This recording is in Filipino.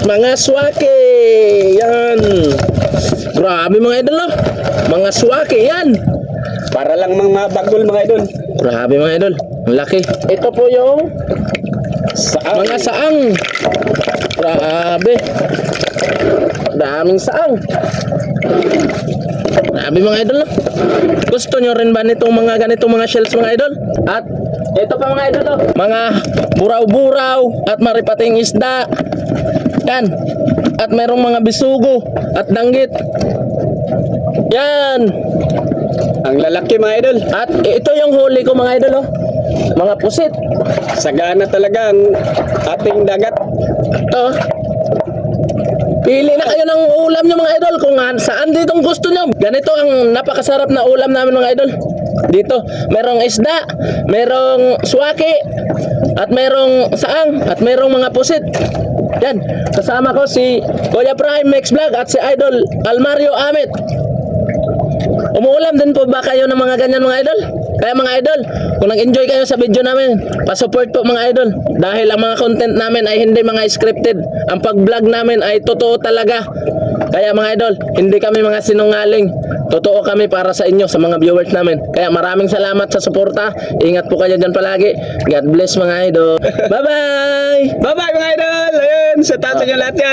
mga swake. Yan. Grabe mga idol, no? Mga swake yan. Para lang mga bagol mga idol. Grabe mga idol. Ang laki. Ito po yung mga saang. Grabe. Daming saang. Grabe mga idol, no? Gusto nyo rin ba nitong mga ganitong mga shells mga idol? At ito pa mga idol, no? Mga buraw-buraw at maripating isda. Yan. At merong mga bisugo at danggit. Yan. Ang lalaki mga idol. At ito yung huli ko mga idol, oh. Mga pusit. Sagana talaga ang ating dagat. Ito. Pili na kayo ng ulam nyo mga idol kung saan ditong gusto nyo. Ganito ang napakasarap na ulam namin mga idol. Dito, merong isda, merong swaki, at merong saang, at merong mga pusit. Yan, kasama ko si Kuya Prime Mix Vlog at si Idol Almario Amit. Umuulam din po ba kayo ng mga ganyan mga idol? Kaya mga idol, kung nag-enjoy kayo sa video namin, pa-support po mga idol. Dahil ang mga content namin ay hindi mga scripted. Ang pag-vlog namin ay totoo talaga. Kaya mga idol, hindi kami mga sinungaling. Totoo kami para sa inyo, sa mga viewers namin. Kaya maraming salamat sa suporta. Ingat po kayo dyan palagi. God bless mga idol. Bye-bye! Bye bye mga idol. Ayun, sa tato nyo lahat yan.